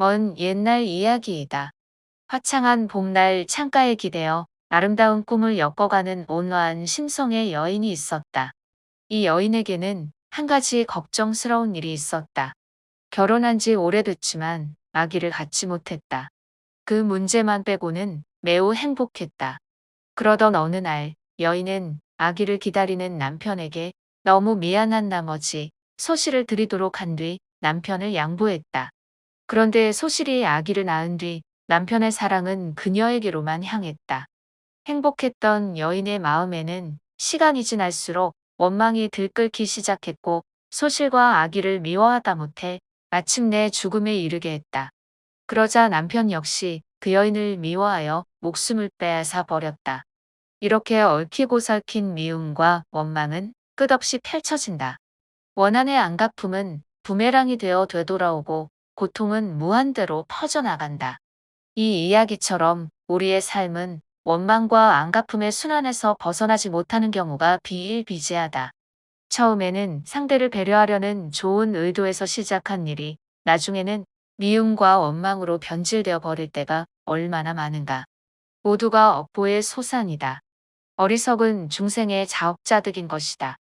먼 옛날 이야기이다. 화창한 봄날 창가에 기대어 아름다운 꿈을 엮어가는 온화한 심성의 여인이 있었다. 이 여인에게는 한 가지 걱정스러운 일이 있었다. 결혼한 지 오래됐지만 아기를 갖지 못했다. 그 문제만 빼고는 매우 행복했다. 그러던 어느 날 여인은 아기를 기다리는 남편에게 너무 미안한 나머지 소실을 드리도록 한 뒤 남편을 양보했다. 그런데 소실이 아기를 낳은 뒤 남편의 사랑은 그녀에게로만 향했다. 행복했던 여인의 마음에는 시간이 지날수록 원망이 들끓기 시작했고 소실과 아기를 미워하다 못해 마침내 죽음에 이르게 했다. 그러자 남편 역시 그 여인을 미워하여 목숨을 빼앗아 버렸다. 이렇게 얽히고 설킨 미움과 원망은 끝없이 펼쳐진다. 원한의 안갚음은 부메랑이 되어 되돌아오고 고통은 무한대로 퍼져나간다. 이 이야기처럼 우리의 삶은 원망과 안갚음의 순환에서 벗어나지 못하는 경우가 비일비재하다. 처음에는 상대를 배려하려는 좋은 의도에서 시작한 일이 나중에는 미움과 원망으로 변질되어 버릴 때가 얼마나 많은가. 모두가 업보의 소산이다. 어리석은 중생의 자업자득인 것이다.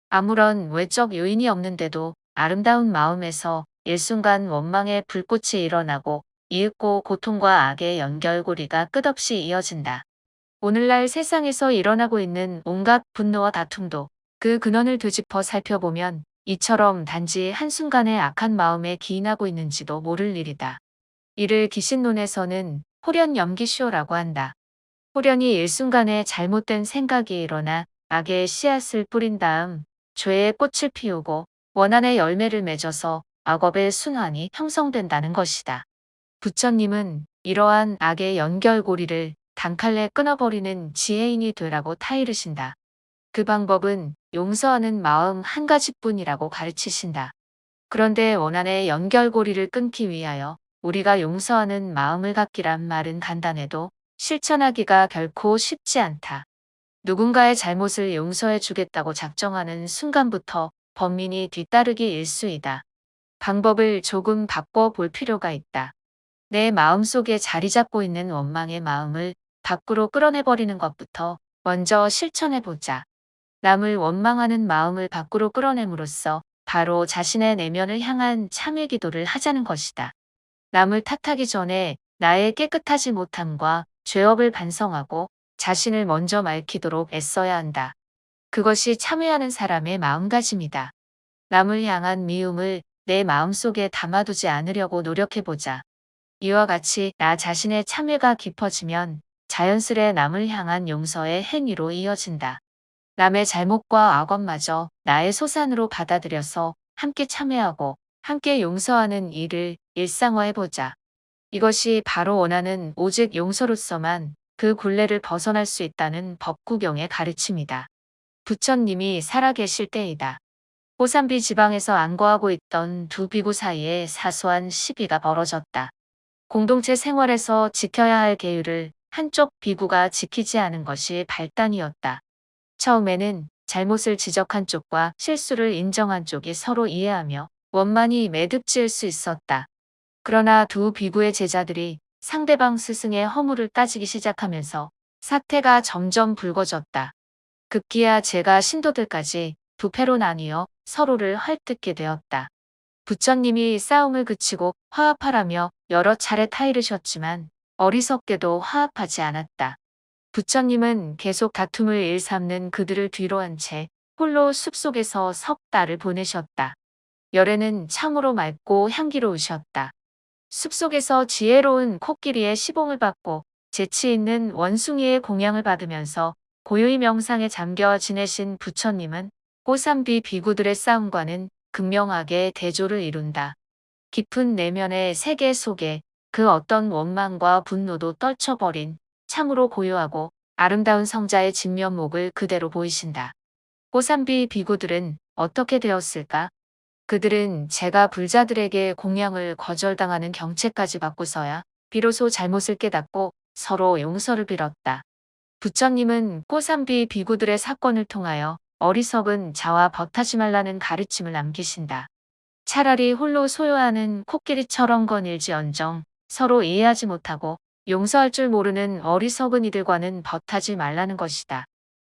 아무런 외적 요인이 없는데도 아름다운 마음에서 일순간 원망의 불꽃이 일어나고 이윽고 고통과 악의 연결고리가 끝없이 이어진다. 오늘날 세상에서 일어나고 있는 온갖 분노와 다툼도 그 근원을 되짚어 살펴보면 이처럼 단지 한순간의 악한 마음에 기인하고 있는지도 모를 일이다. 이를 기신론에서는 호련염기쇼라고 한다. 호련이 일순간에 잘못된 생각이 일어나 악의 씨앗을 뿌린 다음 죄의 꽃을 피우고 원한의 열매를 맺어서 악업의 순환이 형성된다는 것이다. 부처님은 이러한 악의 연결고리를 단칼에 끊어버리는 지혜인이 되라고 타이르신다. 그 방법은 용서하는 마음 한 가지뿐이라고 가르치신다. 그런데 원한의 연결고리를 끊기 위하여 우리가 용서하는 마음을 갖기란 말은 간단해도 실천하기가 결코 쉽지 않다. 누군가의 잘못을 용서해 주겠다고 작정하는 순간부터 번민이 뒤따르기 일쑤이다. 방법을 조금 바꿔 볼 필요가 있다. 내 마음속에 자리 잡고 있는 원망의 마음을 밖으로 끌어내버리는 것부터 먼저 실천해보자. 남을 원망하는 마음을 밖으로 끌어냄으로써 바로 자신의 내면을 향한 참회 기도를 하자는 것이다. 남을 탓하기 전에 나의 깨끗하지 못함과 죄업을 반성하고 자신을 먼저 맑히도록 애써야 한다. 그것이 참회하는 사람의 마음가짐이다. 남을 향한 미움을 내 마음속에 담아두지 않으려고 노력해보자. 이와 같이 나 자신의 참회가 깊어지면 자연스레 남을 향한 용서의 행위로 이어진다. 남의 잘못과 악업마저 나의 소산으로 받아들여서 함께 참회하고 함께 용서하는 일을 일상화해보자. 이것이 바로 원하는 오직 용서로서만 그 굴레를 벗어날 수 있다는 법구경의 가르침이다. 부처님이 살아계실 때이다. 고산비 지방에서 안거하고 있던 두 비구 사이에 사소한 시비가 벌어졌다. 공동체 생활에서 지켜야 할 계율을 한쪽 비구가 지키지 않은 것이 발단이었다. 처음에는 잘못을 지적한 쪽과 실수를 인정한 쪽이 서로 이해하며 원만히 매듭지을 수 있었다. 그러나 두 비구의 제자들이 상대방 스승의 허물을 따지기 시작하면서 사태가 점점 불거졌다. 급기야 제가 신도들까지 두 패로 나뉘어 서로를 헐뜯게 되었다. 부처님이 싸움을 그치고 화합하라며 여러 차례 타이르셨지만 어리석게도 화합하지 않았다. 부처님은 계속 다툼을 일삼는 그들을 뒤로 한 채 홀로 숲속에서 석 달을 보내셨다. 열에는 참으로 맑고 향기로우셨다. 숲속에서 지혜로운 코끼리의 시봉을 받고 재치 있는 원숭이의 공양을 받으면서 고요히 명상에 잠겨 지내신 부처님은 고산비 비구들의 싸움과는 극명하게 대조를 이룬다. 깊은 내면의 세계 속에 그 어떤 원망과 분노도 떨쳐버린 참으로 고요하고 아름다운 성자의 진면목을 그대로 보이신다. 고산비 비구들은 어떻게 되었을까? 그들은 제가 불자들에게 공양을 거절당하는 경채까지 받고서야 비로소 잘못을 깨닫고 서로 용서를 빌었다. 부처님은 고산비 비구들의 사건을 통하여 어리석은 자와 벗하지 말라는 가르침을 남기신다. 차라리 홀로 소요하는 코끼리처럼 거닐지언정 서로 이해하지 못하고 용서할 줄 모르는 어리석은 이들과는 벗하지 말라는 것이다.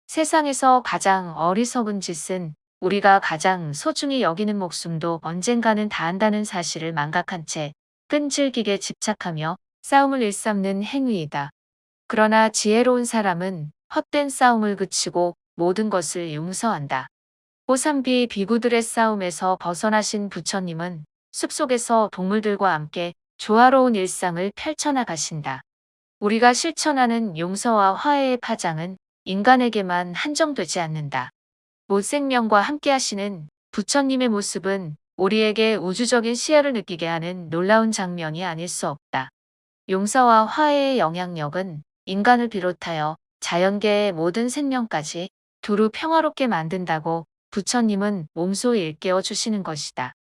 세상에서 가장 어리석은 짓은 우리가 가장 소중히 여기는 목숨도 언젠가는 다한다는 사실을 망각한 채 끈질기게 집착하며 싸움을 일삼는 행위이다. 그러나 지혜로운 사람은 헛된 싸움을 그치고 모든 것을 용서한다. 고산비 비구들의 싸움에서 벗어나신 부처님은 숲속에서 동물들과 함께 조화로운 일상을 펼쳐나가신다. 우리가 실천하는 용서와 화해의 파장은 인간에게만 한정되지 않는다. 못 생명과 함께 하시는 부처님의 모습은 우리에게 우주적인 시야를 느끼게 하는 놀라운 장면이 아닐 수 없다. 용서와 화해의 영향력은 인간을 비롯하여 자연계의 모든 생명까지 두루 평화롭게 만든다고 부처님은 몸소 일깨워 주시는 것이다.